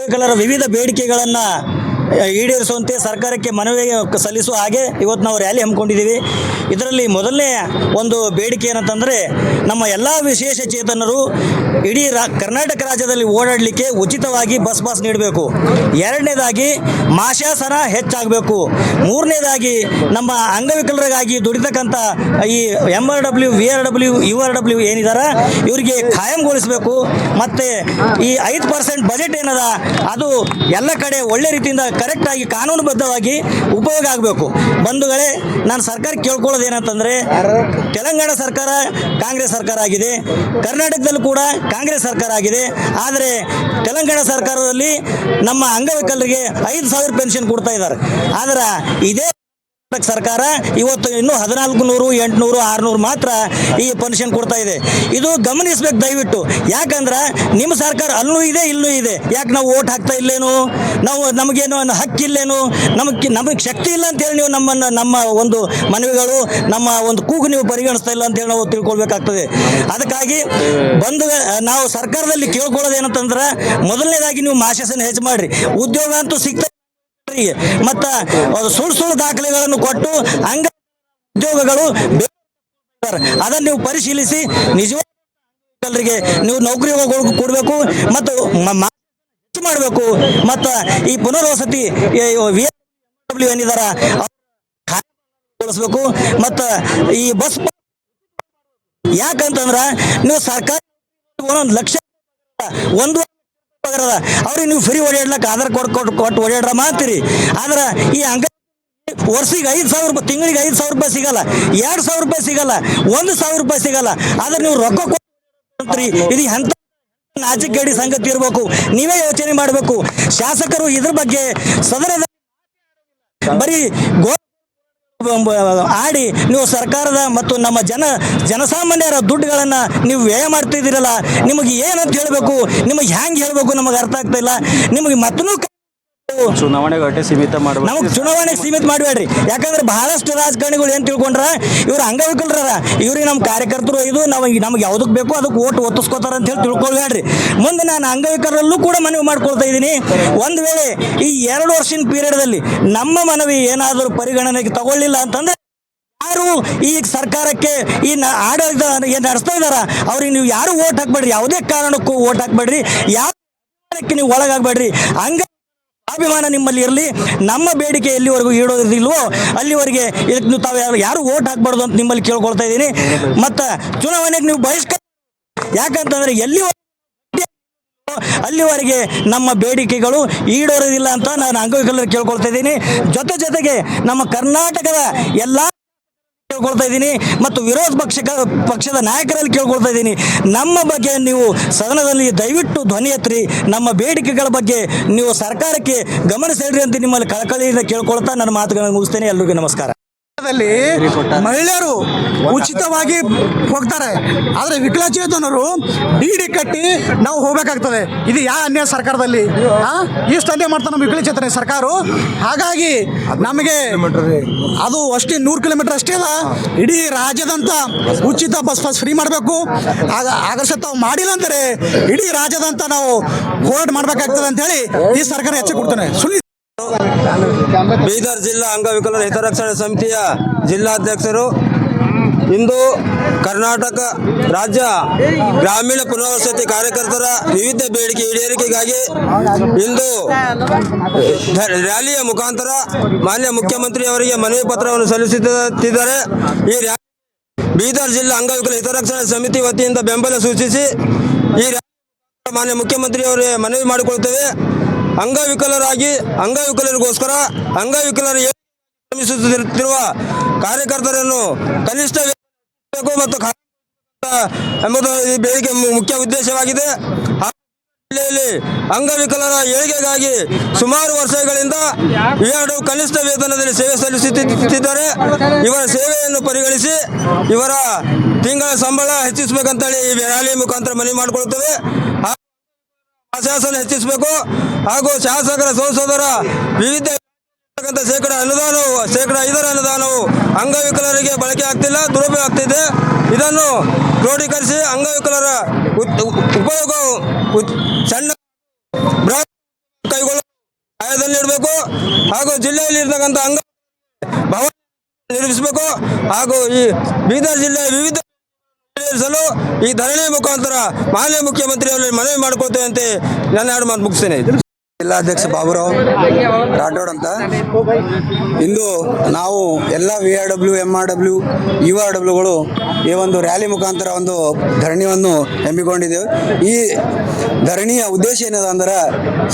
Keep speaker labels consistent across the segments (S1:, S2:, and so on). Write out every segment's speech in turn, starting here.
S1: ಅಂಗವಿಕಲರ ವಿವಿಧ ಬೇಡಿಕೆಗಳನ್ನು ಈಡೇರಿಸುವಂತೆ ಸರ್ಕಾರಕ್ಕೆ ಮನವಿ ಸಲ್ಲಿಸುವ ಹಾಗೆ ಇವತ್ತು ನಾವು ರ್ಯಾಲಿ ಹಮ್ಮಿಕೊಂಡಿದ್ದೀವಿ. ಇದರಲ್ಲಿ ಮೊದಲನೇ ಒಂದು ಬೇಡಿಕೆ ಏನಂತಂದರೆ ನಮ್ಮ ಎಲ್ಲ ವಿಶೇಷ ಚೇತನರು ಇಡೀ ಕರ್ನಾಟಕ ರಾಜ್ಯದಲ್ಲಿ ಓಡಾಡಲಿಕ್ಕೆ ಉಚಿತವಾಗಿ ಬಸ್ ಪಾಸ್ ನೀಡಬೇಕು. ಎರಡನೇದಾಗಿ ಮಾಶಾಸನ ಹೆಚ್ಚಾಗಬೇಕು. ಮೂರನೇದಾಗಿ ನಮ್ಮ ಅಂಗವಿಕಲರಿಗಾಗಿ ದುಡಿತಕ್ಕಂಥ ಈ MRW VRW URW ಏನಿದಾರ ಇವರಿಗೆ ಖಾಯಂಗೊಳಿಸಬೇಕು. ಮತ್ತು ಈ 5% ಬಜೆಟ್ ಏನದ ಅದು ಎಲ್ಲ ಕಡೆ ಒಳ್ಳೆ ರೀತಿಯಿಂದ ಕರೆಕ್ಟಾಗಿ ಕಾನೂನುಬದ್ಧವಾಗಿ ಉಪಯೋಗ ಆಗಬೇಕು. ಬಂಧುಗಳೇ, ನಾನು ಸರ್ಕಾರಕ್ಕೆ ಕೇಳ್ಕೊಳ್ಳೋದು ಏನಂತಂದರೆ, ತೆಲಂಗಾಣ ಸರ್ಕಾರ ಕಾಂಗ್ರೆಸ್ ಸರ್ಕಾರ ಆಗಿದೆ, ಕರ್ನಾಟಕದಲ್ಲೂ ಕೂಡ ಕಾಂಗ್ರೆಸ್ ಸರ್ಕಾರ ಆಗಿದೆ. ಆದರೆ ತೆಲಂಗಾಣ ಸರ್ಕಾರದಲ್ಲಿ ನಮ್ಮ ಅಂಗವಿಕಲರಿಗೆ 5,000 ಪೆನ್ಷನ್ ಕೊಡ್ತಾ ಇದ್ದಾರೆ. ಆದರೆ ಇದೇ ಸರ್ಕಾರ ಇವತ್ತು ಇನ್ನೂ 1400, 800, 600 ಮಾತ್ರ ಈ ಪೆನ್ಷನ್ ಕೊಡ್ತಾ ಇದೆ. ಇದು ಗಮನಿಸಬೇಕು ದಯವಿಟ್ಟು. ಯಾಕಂದ್ರೆ ನಿಮ್ಮ ಸರ್ಕಾರ ಅಲ್ಲೂ ಇದೆ ಇಲ್ಲೂ ಇದೆ. ಯಾಕೆ ನಾವು ಓಟ್ ಹಾಕ್ತಾ ಇಲ್ಲೇನು? ನಮಗೇನು ಹಕ್ಕಿಲ್ಲೇನು? ನಮಗೆ ಶಕ್ತಿ ಇಲ್ಲ ಅಂತೇಳಿ ನೀವು ನಮ್ಮ ಒಂದು ಮನವಿಗಳು, ನಮ್ಮ ಒಂದು ಕೂಗು ನೀವು ಪರಿಗಣಿಸ್ತಾ ಇಲ್ಲ ಅಂತೇಳಿ ನಾವು ತಿಳ್ಕೊಳ್ಬೇಕಾಗ್ತದೆ. ಅದಕ್ಕಾಗಿ ನಾವು ಸರ್ಕಾರದಲ್ಲಿ ಕೇಳ್ಕೊಳ್ಳೋದೇನಂತಂದ್ರೆ, ಮೊದಲನೇದಾಗಿ ನೀವು ಮಾಶಾಸನ ಹೆಚ್ಚು ಮಾಡಿರಿ. ಉದ್ಯೋಗ ಅಂತೂ ಸಿಗ್ತಾ ಮತ್ತು ಸುಳ್ಳು ದಾಖಲೆಗಳನ್ನು ಕೊಟ್ಟು ಉದ್ಯೋಗಗಳು ಅದನ್ನು ನೀವು ಪರಿಶೀಲಿಸಿ ನಿಜವಾಗರಿಗೆ ನೀವು ನೌಕರಿ ಕೊಡಬೇಕು ಮತ್ತು ಮಾಡಬೇಕು. ಮತ್ತು ಈ ಪುನರ್ವಸತಿ ಏನಿದಾರ ಬಳಸಬೇಕು. ಮತ್ತು ಈ ಬಸ್ ಯಾಕಂತಂದ್ರೆ ನೀವು ಸರ್ಕಾರ 1 ಲಕ್ಷ ಅವ್ರಿಗೆ ನೀವು ಫ್ರೀ ಓಡಾಡ್ಲಕ್ಕೆ ಆಧಾರ್ ಕೊಟ್ಟು ಓಡಾಡ್ರ ಮಾಡ್ತೀರಿ. ಆದ್ರೆ ಈ ವರ್ಷಿಗೆ 5,000 ರೂಪಾಯಿ, ತಿಂಗಳಿಗೆ 5,000 ರೂಪಾಯಿ ಸಿಗಲ್ಲ, 2,000 ರೂಪಾಯಿ ಸಿಗಲ್ಲ, 1,000 ರೂಪಾಯಿ ಸಿಗಲ್ಲ. ಆದ್ರೆ ನೀವು ರೊಕ್ಕ ಕೊಡ್ತೀರಿ. ಇದು ಎಂತ ನಾಚಿಕೆಗೇಡಿ ಸಂಗತಿ ಇರಬೇಕು. ನೀವೇ ಯೋಚನೆ ಮಾಡಬೇಕು. ಶಾಸಕರು ಇದ್ರ ಬಗ್ಗೆ ಸದನದ ಬರೀ ಆಡಿ ನೀವು ಸರ್ಕಾರದ ಮತ್ತು ನಮ್ಮ ಜನಸಾಮಾನ್ಯರ ದುಡ್ಡುಗಳನ್ನು ನೀವು ವ್ಯಯ ಮಾಡ್ತಿದ್ದೀರಲ್ಲ, ನಿಮಗೆ ಏನಂತ ಹೇಳಬೇಕು, ನಿಮಗೆ ಹ್ಯಾಂಗೆ ಹೇಳಬೇಕು ನಮಗೆ ಅರ್ಥ ಆಗ್ತಾ ಇಲ್ಲ. ನಿಮಗೆ ಮತ್ತೂ
S2: ಚುನಾವಣೆಗೆ ಸೀಮಿತ ಮಾಡಬೇಕು.
S1: ನಮಗೆ ಚುನಾವಣೆಗೆ ಸೀಮಿತ ಮಾಡಬೇಡ್ರಿ. ಯಾಕಂದ್ರೆ ಬಹಳಷ್ಟು ರಾಜಕಾರಣಿಗಳು ಏನು ತಿಳ್ಕೊಂಡ್ರ, ಇವ್ರು ಅಂಗವಿಕಲರ, ಇವ್ರಿಗೆ ನಮ್ಮ ಕಾರ್ಯಕರ್ತರು ಇದು ನಮಗೆ ಯಾವುದಕ್ಕೆ ಬೇಕೋ ಅದಕ್ಕೆ ಓಟ್ ಒತ್ತಿಸ್ಕೋತಾರ ಅಂತ ಹೇಳಿ ತಿಳ್ಕೊಳ್ಬೇಡ್ರಿ. ಮುಂದೆ ನಾನು ಅಂಗವಿಕಲರಲ್ಲೂ ಕೂಡ ಮನವಿ ಮಾಡ್ಕೊಳ್ತಾ ಇದ್ದೀನಿ. ಒಂದು ವೇಳೆ ಈ 2 ವರ್ಷದ ಪೀರಿಯಡ್ದಲ್ಲಿ ನಮ್ಮ ಮನವಿ ಏನಾದರೂ ಪರಿಗಣನೆಗೆ ತಗೊಳ್ಳಿಲ್ಲ ಅಂತಂದ್ರೆ, ಯಾರು ಈ ಸರ್ಕಾರಕ್ಕೆ ಈ ಆಡಳಿತ ಏನು ನಡೆಸ್ತಾ ಇದ್ದಾರ ಅವ್ರಿಗೆ ನೀವು ಯಾರು ಓಟ್ ಹಾಕ್ಬೇಡ್ರಿ. ಯಾವುದೇ ಕಾರಣಕ್ಕೂ ಓಟ್ ಹಾಕ್ಬೇಡ್ರಿ. ಯಾವ ನೀವು ಒಳಗಾಗಬೇಡ್ರಿ. ಅಭಿಮಾನ ನಿಮ್ಮಲ್ಲಿ ಇರಲಿ. ನಮ್ಮ ಬೇಡಿಕೆ ಎಲ್ಲಿವರೆಗೂ ಈಡೋದಿಲ್ವೋ ಅಲ್ಲಿವರೆಗೆ ಇದಕ್ಕೆ ತಾವು ಯಾರು ಓಟ್ ಹಾಕ್ಬಾರ್ದು ಅಂತ ನಿಮ್ಮಲ್ಲಿ ಕೇಳ್ಕೊಳ್ತಾ ಇದ್ದೀನಿ. ಮತ್ತು ಚುನಾವಣೆಗೆ ನೀವು ಬಹಿಷ್ಕಾರ, ಯಾಕಂತಂದ್ರೆ ಅಲ್ಲಿವರೆಗೆ ನಮ್ಮ ಬೇಡಿಕೆಗಳು ಈಡೋರೋದಿಲ್ಲ ಅಂತ ನಾನು ಅಂಗವಿಕಲರು ಕೇಳ್ಕೊಳ್ತಾ ಇದ್ದೀನಿ. ಜೊತೆಗೆ ನಮ್ಮ ಕರ್ನಾಟಕದ ಎಲ್ಲ ಕೇಳ್ಕೊಳ್ತಾ ಇದ್ದೀನಿ ಮತ್ತು ವಿರೋಧ ಪಕ್ಷದ ನಾಯಕರಲ್ಲಿ ಕೇಳ್ಕೊಳ್ತಾ ಇದ್ದೀನಿ. ನಮ್ಮ ಬಗ್ಗೆ ನೀವು ಸದನದಲ್ಲಿ ದಯವಿಟ್ಟು ಧ್ವನಿ ಎತ್ತಿರಿ. ನಮ್ಮ ಬೇಡಿಕೆಗಳ ಬಗ್ಗೆ ನೀವು ಸರ್ಕಾರಕ್ಕೆ ಗಮನ ಸೆಳೆರಿ ಅಂತ ನಿಮ್ಮಲ್ಲಿ ಕಳಕಳಿಯಿಂದ ಕೇಳ್ಕೊಳ್ತಾ ನನ್ನ ಮಾತುಗಳನ್ನು ಮುಗಿಸ್ತೇನೆ. ಎಲ್ರಿಗೂ ನಮಸ್ಕಾರ.
S3: ಮಹಿಳೆಯರು ಉಚಿತವಾಗಿ ಹೋಗ್ತಾರೆ, ಆದರೆ ವಿಕಲಚೇತನರು ಡಿ ಕಟ್ಟಿ ನಾವು ಹೋಗ್ಬೇಕಾಗ್ತದೆ. ಇದು ಯಾವ ಅನ್ಯಾಯ ಸರ್ಕಾರದಲ್ಲಿ? ಇಷ್ಟು ಅನ್ಯಾಯ ಮಾಡ್ತಾರೆ ನಮ್ಮ ವಿಕಲಚೇತನ ಸರ್ಕಾರ. ಹಾಗಾಗಿ ನಮಗೆ ಅದು ಅಷ್ಟೇ 100 ಕಿಲೋಮೀಟರ್ ಅಷ್ಟೇ ಅಲ್ಲ, ಇಡೀ ರಾಜ್ಯದಂತ ಉಚಿತ ಬಸ್ ಪಾಸ್ ಫ್ರೀ ಮಾಡಬೇಕು. ಆಗರ್ಷ ತಾವು ಮಾಡಿಲ್ಲ ಅಂದರೆ ಇಡೀ ರಾಜ್ಯದಂತ ನಾವು ಹೋರಾಟ ಮಾಡಬೇಕಾಗ್ತದೆ ಅಂತ ಹೇಳಿ ಈ ಸರ್ಕಾರ ಹೆಚ್ಚು ಕೊಡ್ತಾನೆ.
S2: ಬೀದರ್ ಜಿಲ್ಲಾ ಅಂಗವಿಕಲರ ಹಿತರಕ್ಷಣಾ ಸಮಿತಿಯ ಜಿಲ್ಲಾಧ್ಯಕ್ಷರು ಇಂದು ಕರ್ನಾಟಕ ರಾಜ್ಯ ಗ್ರಾಮೀಣ ಪುನರ್ವಸತಿ ಕಾರ್ಯಕರ್ತರ ವಿವಿಧ ಬೇಡಿಕೆ ಈಡೇರಿಕೆಗಾಗಿ ಇಂದು ರ್ಯಾಲಿಯ ಮುಖಾಂತರ ಮಾನ್ಯ ಮುಖ್ಯಮಂತ್ರಿಯವರಿಗೆ ಮನವಿ ಪತ್ರವನ್ನು ಸಲ್ಲಿಸುತ್ತಿದ್ದಾರೆ. ಈ ರ್ಯಾಲಿ ಬೀದರ್ ಜಿಲ್ಲಾ ಅಂಗವಿಕಲ ಹಿತರಕ್ಷಣಾ ಸಮಿತಿ ವತಿಯಿಂದ ಬೆಂಬಲ ಸೂಚಿಸಿ ಈ ರ್ಯಾಲಿ ಮಾನ್ಯ ಮುಖ್ಯಮಂತ್ರಿಯವರಿಗೆ ಮನವಿ ಮಾಡಿಕೊಳ್ಳುತ್ತೇವೆ. ಅಂಗವಿಕಲರಿಗೋಸ್ಕರ ಅಂಗವಿಕಲರು ಶ್ರಮಿಸುತ್ತಿರುವ ಕಾರ್ಯಕರ್ತರನ್ನು ಕನಿಷ್ಠ ಮತ್ತು ಎಂಬುದು ಈ ಬೇಡಿಕೆ ಮುಖ್ಯ ಉದ್ದೇಶವಾಗಿದೆ. ಜಿಲ್ಲೆಯಲ್ಲಿ ಅಂಗವಿಕಲರ ಏಳಿಗೆಗಾಗಿ ಸುಮಾರು ವರ್ಷಗಳಿಂದ ಇವರು ಕನಿಷ್ಠ ವೇತನದಲ್ಲಿ ಸೇವೆ ಸಲ್ಲಿಸುತ್ತಿದ್ದಾರೆ. ಇವರ ಸೇವೆಯನ್ನು ಪರಿಗಣಿಸಿ ಇವರ ತಿಂಗಳ ಸಂಬಳ ಹೆಚ್ಚಿಸಬೇಕಂತೇಳಿ ಈ ರ್ಯಾಲಿ ಮುಖಾಂತರ ಮನವಿ ಮಾಡಿಕೊಳ್ಳುತ್ತೇವೆ. ಶಾಸನ ಹೆಚ್ಚಿಸಬೇಕು ಹಾಗೂ ಶಾಸಕರ ಸಂಸದರ ವಿವಿಧ ಶೇಕಡ 5 ಅನುದಾನವು ಅಂಗವಿಕಲರಿಗೆ ಬಳಕೆ ಆಗ್ತಿಲ್ಲ, ದುರುಪಯೋಗ ಆಗ್ತಿದೆ. ಇದನ್ನು ಕ್ರೋಢೀಕರಿಸಿ ಅಂಗವಿಕಲರ ಉಪಯೋಗ ಸಣ್ಣ ಮಾಡಬೇಕು ಹಾಗೂ ಜಿಲ್ಲೆಯಲ್ಲಿ ಇರ್ತಕ್ಕಂಥ ಅಂಗ ಭವನ ನಿರ್ಮಿಸಬೇಕು ಹಾಗೂ ಈ ಬೀದರ್ ಜಿಲ್ಲೆಯ ವಿವಿಧ ಈಡೇರಿಸಲು ಈ ಧರಣಿ ಮುಖಾಂತರ ಮಾನ್ಯ ಮುಖ್ಯಮಂತ್ರಿ ಅವರಲ್ಲಿ ಮನವಿ ಮಾಡ್ಕೋತೇವೆ ಅಂತ ನನ್ನ ಎರಡು ಮಾತು ಮುಗಿಸ್ತೇನೆ.
S4: ಜಿಲ್ಲಾಧ್ಯಕ್ಷ ಬಾಬುರಾವ್ ರಾಠೋಡ್ ಅಂತ. ಇಂದು ನಾವು ಎಲ್ಲ VRW MRW URWಗಳು ಈ ಒಂದು ರ್ಯಾಲಿ ಮುಖಾಂತರ ಒಂದು ಧರಣಿಯನ್ನು ಹಮ್ಮಿಕೊಂಡಿದ್ದೆವು. ಈ ಧರಣಿಯ ಉದ್ದೇಶ ಏನದ ಅಂದ್ರೆ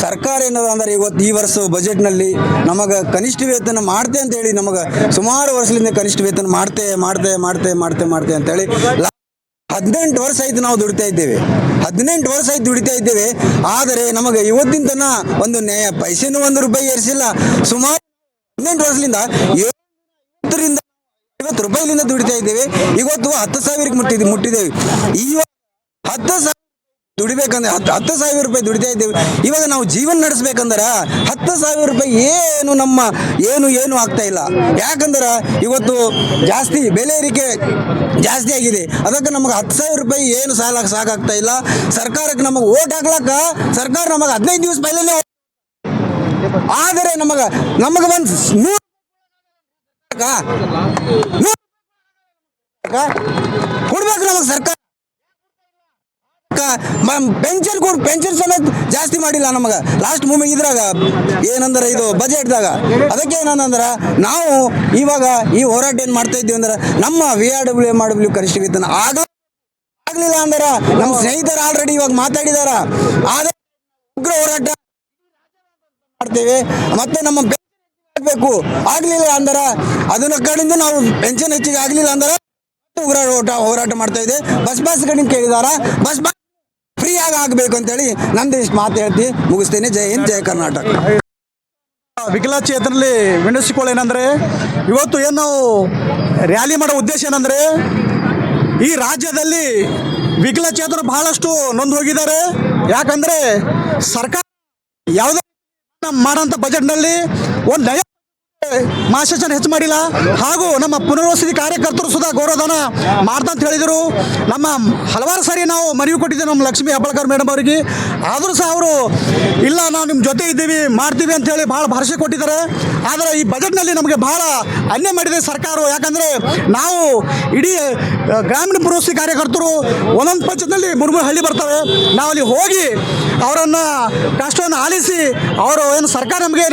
S4: ಸರ್ಕಾರ ಏನದ ಅಂದ್ರೆ ಈ ವರ್ಷ ಬಜೆಟ್ನಲ್ಲಿ ನಮಗೆ ಕನಿಷ್ಠ ವೇತನ ಮಾಡ್ತೆ ಅಂತೇಳಿ ನಮಗೆ ಸುಮಾರು ವರ್ಷದಿಂದ ಕನಿಷ್ಠ ವೇತನ ಮಾಡ್ತೆ ಅಂತೇಳಿ 18 ವರ್ಷ ಆಯ್ತು ನಾವು ದುಡಿತಾ ಇದ್ದೇವೆ. 18 ವರ್ಷ ಆಯ್ತು ದುಡಿತಾ ಇದ್ದೇವೆ. ಆದರೆ ನಮಗೆ ಇವತ್ತಿನ ತನ ಒಂದು ನ್ಯಾಯ ಪೈಸೆನೂ 1 ರೂಪಾಯಿ ಏರಿಸಿಲ್ಲ. ಸುಮಾರು 18 ವರ್ಷದಿಂದ 50 ರೂಪಾಯಿಲಿಂದ ದುಡಿತಾ ಇದ್ದೇವೆ. ಇವತ್ತು 10,000ಕ್ಕೆ ಮುಟ್ಟಿದ್ದೇವೆ. ಇವಾಗ 10,000 ದುಡಿಬೇಕಂದ್ರೆ 10,000 ರೂಪಾಯಿ ದುಡಿತಾ ಇದ್ದೇವೆ. ಇವಾಗ ನಾವು ಜೀವನ ನಡೆಸ್ಬೇಕಂದ್ರೆ 10,000 ರೂಪಾಯಿ ಏನು ಆಗ್ತಾ ಇಲ್ಲ. ಯಾಕಂದ್ರೆ ಇವತ್ತು ಜಾಸ್ತಿ ಬೆಲೆ ಏರಿಕೆ ಜಾಸ್ತಿ ಆಗಿದೆ. ಅದಕ್ಕೆ ನಮಗೆ 10,000 ರೂಪಾಯಿ ಏನು ಸಾಕಾಗ್ತಾ ಇಲ್ಲ. ಸರ್ಕಾರಕ್ಕೆ ನಮಗೆ ಓಟ್ ಹಾಕ್ಲಕ್ಕ ಸರ್ಕಾರ ನಮಗೆ 15 ದಿವಸ ಪೈಲೇ, ಆದರೆ ನಮಗೆ ಒಂದು 100 ಕೊಡ್ಬೇಕು ನಮಗೆ ಸರ್ಕಾರ. ಪೆನ್ಷನ್ ಸಮೇತ ಜಾಸ್ತಿ ಮಾಡಿಲ್ಲ ನಮಗೆ ಲಾಸ್ಟ್ ಮೂಮೆಂಟ್ ಇದ್ರಾಗ ಏನಂದ್ರೆ ಇದು ಬಜೆಟ್ದಾಗ. ಅದಕ್ಕೆ ಏನಂದ್ರೆ ನಾವು ಇವಾಗ ಈ ಹೋರಾಟ ಏನು ಮಾಡ್ತಾ ಇದ್ದೀವಿ ಅಂದ್ರೆ ನಮ್ಮ VRW MRW ಕನಿಷ್ಠ ವೇತನ ಆಗಲಿಲ್ಲ ಅಂದ್ರೆ ನಮ್ಮ ಸ್ನೇಹಿತರು ಆಲ್ರೆಡಿ ಇವಾಗ ಮಾತಾಡಿದಾರ. ಆದರೆ ಉಗ್ರ ಹೋರಾಟ ಮಾಡ್ತೇವೆ. ಮತ್ತೆ ನಮ್ಮ ಬೇಕು ಆಗಲಿಲ್ಲ ಅಂದ್ರೆ ಅದನ್ನ ಕಡೆಯಿಂದ ನಾವು ಪೆನ್ಷನ್ ಹೆಚ್ಚಿಗೆ ಆಗಲಿಲ್ಲ ಅಂದ್ರೆ ಉಗ್ರ ಹೋರಾಟ ಮಾಡ್ತಾ ಇದೆ. ಬಸ್ ಕಡೆ ಕೇಳಿದಾರ, ಬಸ್ ಫ್ರೀ ಆಗಬೇಕು ಅಂತೇಳಿ ನಂದು ಇಷ್ಟು ಮಾತು ಹೇಳ್ತಿ ಮುಗಿಸ್ತೇನೆ. ಜೈ ಹಿಂದ್, ಜೈ ಕರ್ನಾಟಕ.
S3: ವಿಕಲಚೇತನಲ್ಲಿ ವಿನಂತಿಸಿಕೊಳ್ಳೇನೆಂದರೆ ಇವತ್ತು ಏನು ನಾವು ರ್ಯಾಲಿ ಮಾಡೋ ಉದ್ದೇಶ ಏನಂದರೆ ಈ ರಾಜ್ಯದಲ್ಲಿ ವಿಕಲಚೇತನರು ಬಹಳಷ್ಟು ನೊಂದು ಹೋಗಿದ್ದಾರೆ. ಯಾಕಂದರೆ ಸರ್ಕಾರ ಯಾವುದೇ ಮಾಡೋಂಥ ಬಜೆಟ್ನಲ್ಲಿ ಒಂದು ನಯ ಮಾಶಾಸನ ಹೆಚ್ಚು ಮಾಡಿಲ್ಲ. ಹಾಗೂ ನಮ್ಮ ಪುನರ್ವಸತಿ ಕಾರ್ಯಕರ್ತರು ಸುಧಾ ಗೌರವಧನ ಮಾಡ್ತಂತ ಹೇಳಿದರು. ನಮ್ಮ ಹಲವಾರು ಸಾರಿ ನಾವು ಮನವಿ ಕೊಟ್ಟಿದ್ದೇವೆ ನಮ್ಮ ಲಕ್ಷ್ಮೀ ಹೆಬ್ಬಾಳ್ಕರ್ ಮೇಡಮ್ ಅವರಿಗೆ. ಆದರೂ ಸಹ ಅವರು ಇಲ್ಲ ನಾವು ನಿಮ್ಮ ಜೊತೆ ಇದ್ದೀವಿ ಮಾಡ್ತೀವಿ ಅಂತೇಳಿ ಭಾಳ ಭರವಸೆ ಕೊಟ್ಟಿದ್ದಾರೆ. ಆದರೆ ಈ ಬಜೆಟ್ನಲ್ಲಿ ನಮಗೆ ಭಾಳ ಅನ್ಯಾಯ ಮಾಡಿದೆ ಸರ್ಕಾರ. ಯಾಕಂದರೆ ನಾವು ಇಡೀ ಗ್ರಾಮೀಣ ಪುನರ್ವಸತಿ ಕಾರ್ಯಕರ್ತರು ಒಂದೊಂದು ಪಂಚಾಯತ್ನಲ್ಲಿ 3 ಹಳ್ಳಿ ಬರ್ತವೆ. ನಾವು ಅಲ್ಲಿ ಹೋಗಿ ಅವರನ್ನು ಕಷ್ಟವನ್ನು ಆಲಿಸಿ ಅವರು ಏನು ಸರ್ಕಾರ ನಮಗೆ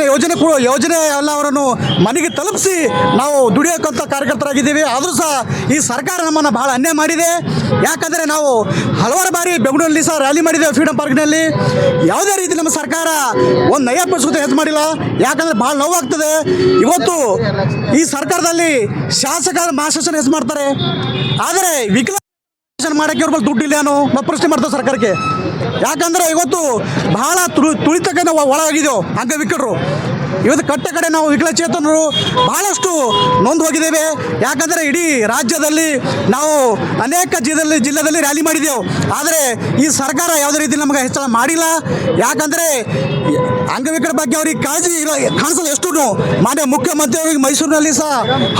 S3: ಯೋಜನೆ ಎಲ್ಲ ಅವರನ್ನು ಮನೆಗೆ ತಲುಪಿಸಿ ನಾವು ದುಡಿಯೋಕ್ಕಂಥ ಕಾರ್ಯಕರ್ತರಾಗಿದ್ದೀವಿ. ಆದರೂ ಸಹ ಈ ಸರ್ಕಾರ ನಮ್ಮನ್ನು ಭಾಳ ಅನ್ಯಾಯ ಮಾಡಿದೆ. ಯಾಕಂದರೆ ನಾವು ಹಲವಾರು ಬಾರಿ ಬೆಂಗಳೂರಲ್ಲಿ ಸಹ ರ್ಯಾಲಿ ಮಾಡಿದ್ದೇವೆ ಫ್ರೀಡಮ್ ಪಾರ್ಕ್ನಲ್ಲಿ. ಯಾವುದೇ ರೀತಿ ನಮ್ಮ ಸರ್ಕಾರ ಒಂದು ನಯ ಪೈಸೆ ಹೆಚ್ಚು ಮಾಡಿಲ್ಲ. ಯಾಕಂದರೆ ಭಾಳ ನೋವಾಗ್ತದೆ. ಇವತ್ತು ಈ ಸರ್ಕಾರದಲ್ಲಿ ಶಾಸಕರ ಮಾಶಾಸನ ಹೆಚ್ಚು ಮಾಡ್ತಾರೆ. ಆದರೆ ವಿಕಲ ಮಾಡೋಕ್ಕೆ ಅವ್ರ ಬಳಿ ದುಡ್ಡು ಇಲ್ಲ ಅನ್ನೋ ನಾವು ಪ್ರಶ್ನೆ ಮಾಡ್ತೇವೆ ಸರ್ಕಾರಕ್ಕೆ. ಯಾಕಂದರೆ ಇವತ್ತು ಬಹಳ ತುಳಿತಕ್ಕೆ ನಾವು ಒಳಗಾಗಿದ್ದೆವು ಅಂಗವಿಕಲರು. ಇವತ್ತು ಕಡೆ ನಾವು ವಿಕಲಚೇತನರು ಬಹಳಷ್ಟು ನೊಂದು ಹೋಗಿದ್ದೇವೆ. ಯಾಕಂದರೆ ಇಡೀ ರಾಜ್ಯದಲ್ಲಿ ನಾವು ಅನೇಕ ಜಿಲ್ಲೆಯಲ್ಲಿ ರ್ಯಾಲಿ ಮಾಡಿದ್ದೆವು. ಆದರೆ ಈ ಸರ್ಕಾರ ಯಾವುದೇ ರೀತಿ ನಮಗೆ ಹೆಚ್ಚಳ ಮಾಡಿಲ್ಲ. ಯಾಕಂದರೆ ಅಂಗವಿಕಲ ಬಗ್ಗೆ ಅವ್ರಿಗೆ ಕಾಳಜಿ ಕಾಣಿಸಲು ಎಷ್ಟು ಮಾನ್ಯ ಮುಖ್ಯಮಂತ್ರಿಯವರಿಗೆ ಮೈಸೂರಿನಲ್ಲಿ ಸಹ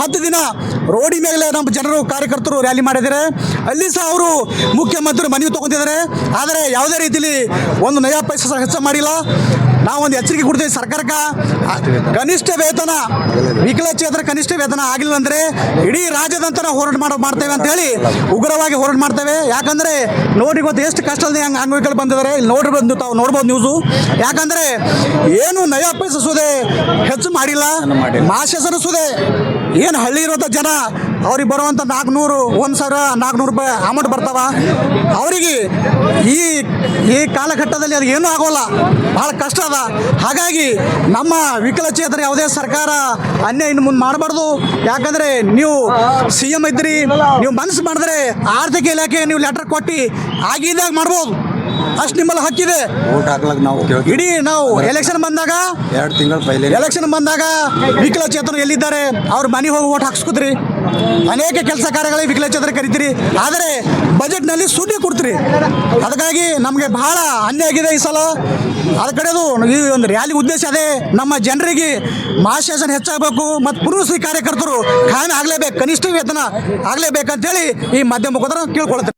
S3: 10 ದಿನ ರೋಡಿ ಮೇಲೆ ನಮ್ಮ ಜನರು ಕಾರ್ಯಕರ್ತರು ರ್ಯಾಲಿ ಮಾಡಿದ್ದಾರೆ. ಅಲ್ಲಿ ಸಹ ಅವರು ಮುಖ್ಯಮಂತ್ರಿ ಮನವಿ ತಗೊಂಡಿದ್ದಾರೆ. ಆದರೆ ಯಾವುದೇ ರೀತಿಯಲ್ಲಿ ಒಂದು ನಯಾ ಪೈಸೆ ಸಹ ಹೆಚ್ಚು ಮಾಡಿಲ್ಲ. ನಾವೊಂದು ಎಚ್ಚರಿಕೆ ಕೊಡ್ತೀವಿ ಸರ್ಕಾರಕ್ಕೆ. ಕನಿಷ್ಠ ವೇತನ ವಿಕಲಚೇತನ ಕನಿಷ್ಠ ವೇತನ ಆಗಿಲ್ಲ ಅಂದರೆ ಇಡೀ ರಾಜ್ಯದಂತ ನಾವು ಹೋರಾಟ ಮಾಡ್ತೇವೆ ಅಂತ ಹೇಳಿ ಉಗ್ರವಾಗಿ ಹೋರಾಟ ಮಾಡ್ತೇವೆ. ಯಾಕಂದರೆ ನೋಡಿ ಇವತ್ತು ಎಷ್ಟು ಕಷ್ಟದಲ್ಲಿ ಅಂಗವಿಕಲ ಬಂದಿದ್ದಾರೆ. ಇಲ್ಲಿ ತಾವು ನೋಡ್ಬೋದು ನ್ಯೂಸು. ಯಾಕಂದರೆ ಏನು ನಯಾ ಪೈಸೆ ಸುದೆ ಹೆಚ್ಚು ಮಾಡಿಲ್ಲ. ಮಾಶಾಸನ ಸುದೆ ಏನು ಹಳ್ಳಿ ಇರುವಂಥ ಜನ ಅವ್ರಿಗೆ ಬರುವಂಥ 400 1,400 ರೂಪಾಯಿ ಅಮೌಂಟ್ ಬರ್ತಾವ. ಅವರಿಗೆ ಈ ಕಾಲಘಟ್ಟದಲ್ಲಿ ಅದು ಏನೂ ಆಗೋಲ್ಲ, ಭಾಳ ಕಷ್ಟ ಅದ. ಹಾಗಾಗಿ ನಮ್ಮ ವಿಕಲಚೇತನ ಯಾವುದೇ ಸರ್ಕಾರ ಅನ್ಯಾಯ ಇನ್ನು ಮುಂದೆ ಮಾಡಬಾರ್ದು. ಯಾಕಂದರೆ ನೀವು CM ಇದ್ರಿ, ನೀವು ಮನಸ್ಸು ಮಾಡಿದ್ರೆ ಆರ್ಥಿಕ ಇಲಾಖೆ ನೀವು ಲೆಟರ್ ಕೊಟ್ಟು ಆಗಿದ್ದಾಗ ಮಾಡ್ಬೋದು. ಅಷ್ಟು ನಿಮ್ಮಲ್ಲಿ ಹಕ್ಕಿದೆ.
S4: ಓಟ್ ಹಾಕ್ಲಕ್ಕೆ ನಾವು
S3: ಇಡೀ ನಾವು ಎಲೆಕ್ಷನ್ ಬಂದಾಗ
S4: 2 ತಿಂಗಳ ಪೈಲೆ
S3: ಎಲೆಕ್ಷನ್ ಬಂದಾಗ ವಿಕಲಚೇತನರು ಎಲ್ಲಿದ್ದಾರೆ ಅವ್ರ ಮನೆಗೆ ಹೋಗಿ ಓಟ್ ಹಾಕ್ಸ್ಕೊತ್ರಿ. ಅನೇಕ ಕೆಲಸ ಕಾರ್ಯಗಳಿಗೆ ವಿಕಲಚೇತನ ಕರಿತೀರಿ. ಆದರೆ ಬಜೆಟ್ನಲ್ಲಿ ಸುದ್ದಿ ಕೊಡ್ತೀರಿ. ಅದಕ್ಕಾಗಿ ನಮಗೆ ಬಹಳ ಅನ್ಯಾಯ ಆಗಿದೆ ಈ ಸಲ. ಅದ ಕಡೆದು ಈ ಒಂದು ರ್ಯಾಲಿ ಉದ್ದೇಶ ಅದೇ, ನಮ್ಮ ಜನರಿಗೆ ಮಾಶಾಸನ ಹೆಚ್ಚಾಗಬೇಕು ಮತ್ತು ಪುನರ್ವಸತಿ ಕಾರ್ಯಕರ್ತರು ಕಾಯಂ ಆಗಲೇಬೇಕು, ಕನಿಷ್ಠ ವೇತನ ಆಗಲೇಬೇಕಂತೇಳಿ ಈ ಮಾಧ್ಯಮ ಮುಖಾಂತರ ಕೇಳ್ಕೊಳ್ತಾರೆ.